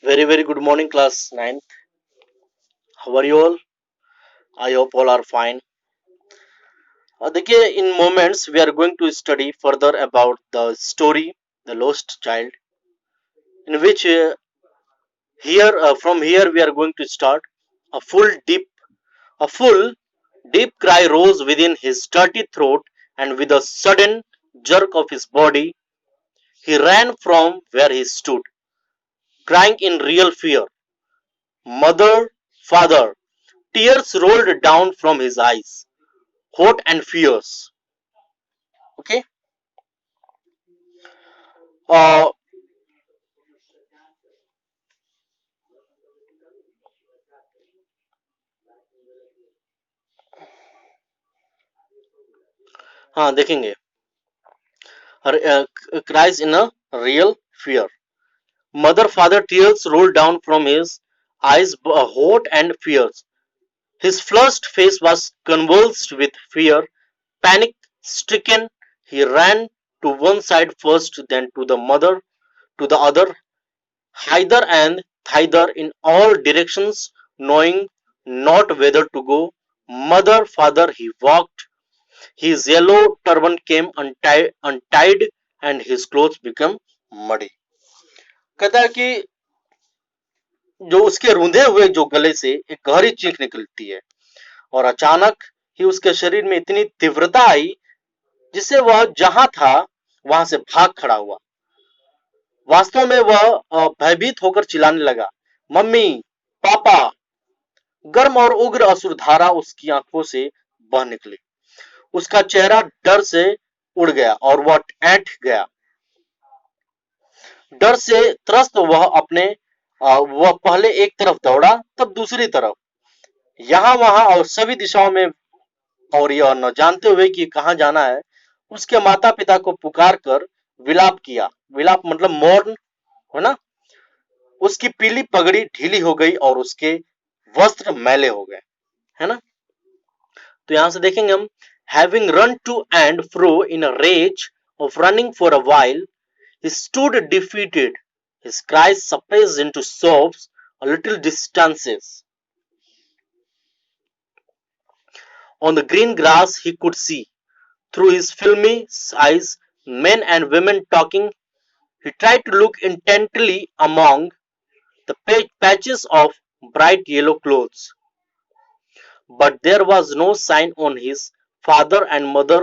Very, very good morning, class 9th. How are you all? I hope all are fine. देखिए in moments we are going to study further about the story, The Lost Child, in which here from here we are going to start. A full deep, a full deep cry rose within his dirty throat, and with a sudden jerk of his body, he ran from where he stood, crying in real fear. Mother, father, tears rolled down from his eyes, hot and fierce. Okay. uh, हाँ देखेंगे cries in a real fear. Mother father tears rolled down from his eyes, hot and fierce. His flushed face was convulsed with fear. Panic stricken, he ran to one side first, then to the mother, to the other, hither and thither in all directions, knowing not whither to go. Mother father he walked. His yellow turban came untied and his clothes became muddy. कहता है कि जो उसके रूंधे हुए जो गले से एक गहरी चीख निकलती है और अचानक ही उसके शरीर में इतनी तीव्रता आई जिससे वह जहां था वहां से भाग खड़ा हुआ। वास्तव में वह भयभीत होकर चिल्लाने लगा, मम्मी, पापा। गर्म और उग्र असुरधारा उसकी आंखों से बह निकली। उसका चेहरा डर से उड़ गया और वह ऐंठ गया। डर से त्रस्त वह पहले एक तरफ दौड़ा, तब दूसरी तरफ, यहाँ वहां और सभी दिशाओं में, और यह न जानते हुए कि कहाँ जाना है, उसके माता पिता को पुकार कर विलाप किया। विलाप मतलब मौन, है ना। उसकी पीली पगड़ी ढीली हो गई और उसके वस्त्र मैले हो गए, है ना। तो यहां से देखेंगे हम, having run to and fro in a rage of running for a while, he stood defeated, his cries suppressed into sobs a little distances. On the green grass he could see, through his filmy eyes, men and women talking. He tried to look intently among the patches of bright yellow clothes, but there was no sign on his father and mother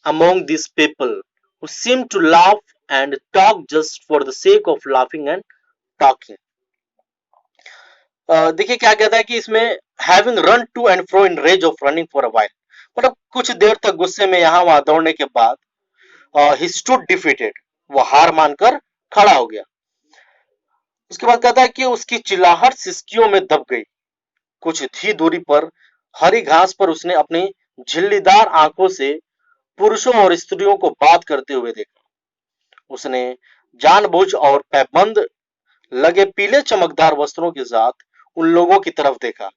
among these people, who seemed to laugh and talk just for the sake of laughing and talking. देखिए क्या कहता है कि इसमें having run to and fro in rage of running for a while, मतलब कुछ देर तक गुस्से में यहाँ वहां दौड़ने के बाद ही स्टूड डिफीटेड, वो हार मानकर खड़ा हो गया। उसके बाद कहता है कि उसकी चिल्लाहट सिसकियों में दब गई। कुछ ही दूरी पर हरी घास पर उसने अपनी झिल्लीदार आंखों से पुरुषों और स्त्रियों को बात करते हुए देखा। उसने जानबूझ और पैबंद लगे पीले चमकदार वस्त्रों के साथ उन लोगों की तरफ देखा,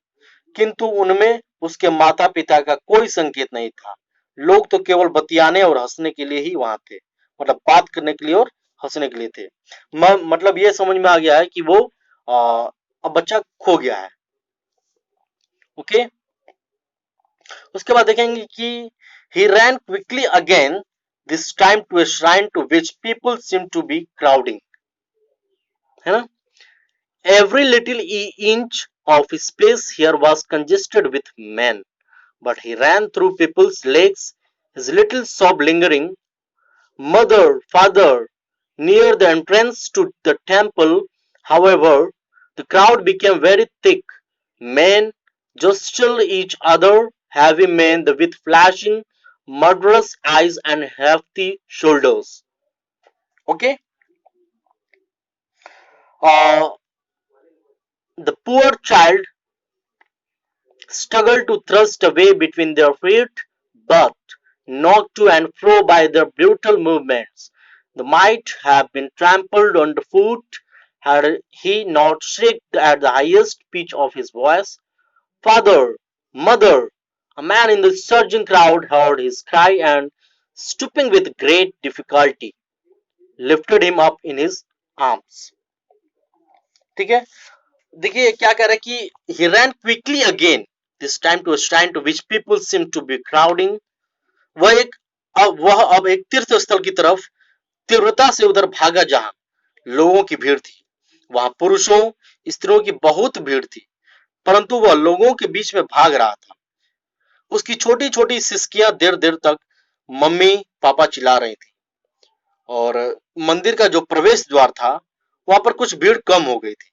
किंतु उनमें उसके माता पिता का कोई संकेत नहीं था। लोग तो केवल बतियाने और हंसने के लिए ही वहां थे, मतलब बात करने के लिए और हंसने के लिए थे। मतलब ये समझ में आ गया है कि वो अब बच्चा खो गया है। ओके। उसके बाद देखेंगे कि he ran quickly again, this time to a shrine to which people seemed to be crowding, है ना। Every little inch of space here was congested with men, but he ran through people's legs, his little sob lingering. Mother, father, near the entrance to the temple, however, the crowd became very thick. Men jostled each other, heavy men with flashing, murderous eyes and hefty shoulders. Okay? Uh, the poor child struggled to thrust away between their feet, but knocked to and fro by their brutal movements. They might have been trampled underfoot had he not shrieked at the highest pitch of his voice. Father! Mother! A man in the surging crowd heard his cry and, stooping with great difficulty, lifted him up in his arms. ठीक है, देखिए क्या कह रहा है कि he ran quickly again, this time to a shrine to which people seemed to be crowding. वह अब एक तीर्थ स्थल की तरफ तीव्रता से उधर भागा जहां लोगों की भीड़ थी। वहां पुरुषों स्त्रियों की बहुत भीड़ थी, परंतु वह लोगों के बीच में भाग रहा था। उसकी छोटी छोटी सिसकियां देर देर तक मम्मी पापा चिल्ला रही थी, और मंदिर का जो प्रवेश द्वार था वहां पर कुछ भीड़ कम हो गई थी।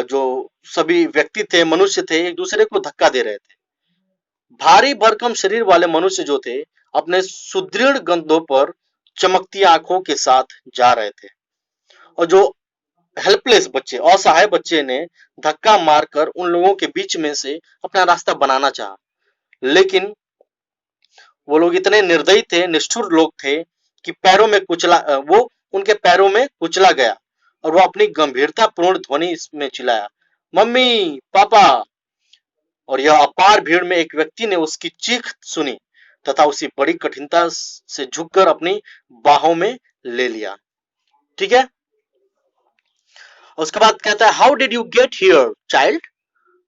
जो सभी व्यक्ति थे, मनुष्य थे, एक दूसरे को धक्का दे रहे थे। भारी भरकम शरीर वाले मनुष्य जो थे अपने सुदृढ़ कंधों पर चमकती आंखों के साथ जा रहे थे, और जो हेल्पलेस बच्चे, असहाय बच्चे ने धक्का मारकर उन लोगों के बीच में से अपना रास्ता बनाना चाहा, लेकिन वो लोग इतने निर्दयी थे, निष्ठुर लोग थे कि पैरों में वो उनके पैरों में कुचला गया, और वो अपनी गंभीरता पूर्ण ध्वनि में चिल्लाया, मम्मी पापा। और यह अपार भीड़ में एक व्यक्ति ने उसकी चीख सुनी तथा उसी बड़ी कठिनता से झुककर अपनी बाहों में ले लिया। ठीक है, उसके बाद कहता है, how did you get here child,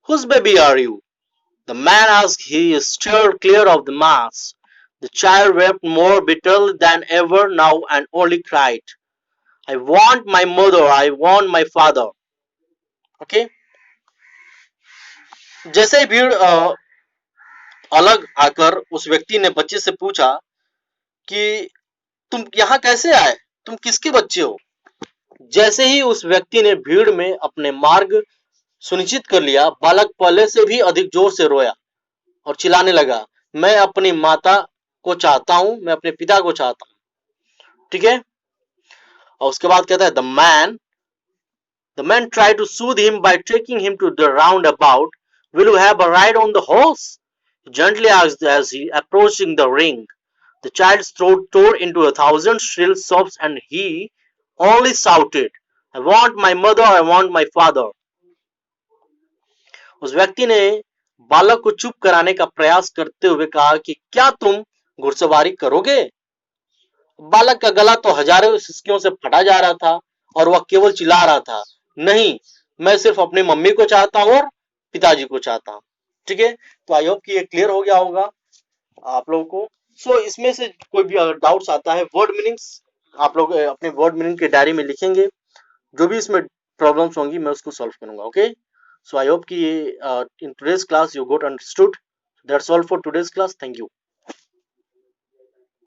whose baby are you? The man asked. He steered clear of the mass. The child wept more bitterly than ever now and only cried, I want my mother, I want my father. Okay? जैसे ही भीड़ अलग आकर उस व्यक्ति ने बच्चे से पूछा कि तुम यहाँ कैसे आए, तुम किसके बच्चे हो? जैसे ही उस व्यक्ति ने भीड़ में अपने मार्ग सुनिश्चित कर लिया, बालक पहले से भी अधिक जोर से रोया और चिल्लाने लगा, मैं अपनी माता को चाहता हूं, मैं अपने पिता को चाहता हूं। ठीक है, और उसके बाद कहता है, the man tried to soothe him by taking him to the roundabout. Will you have a ride on the horse? He gently asked as he approaching the ring. The child's throat tore into 1,000 shrill sobs and he only shouted, I want my mother, I want my father. उस व्यक्ति ने बालक को चुप कराने का प्रयास करते हुए कहा कि क्या तुम घुड़सवारी करोगे? बालक का गला तो हजारों सिसकियों से फटा जा रहा था और वह केवल चिल्ला रहा था, नहीं, मैं सिर्फ अपनी मम्मी को चाहता हूं और पिताजी को चाहता हूं। ठीक है, तो आई होप कि ये क्लियर हो गया होगा आप लोगों को। सो इसमें से कोई भी अगर डाउट्स आता है, वर्ड मीनिंग्स आप लोग अपने वर्ड मीनिंग के डायरी में लिखेंगे, जो भी इसमें प्रॉब्लम्स होंगी मैं उसको सॉल्व करूंगा। ओके, सो आई होप कि in today's class you got understood. That's all for today's class. Thank you.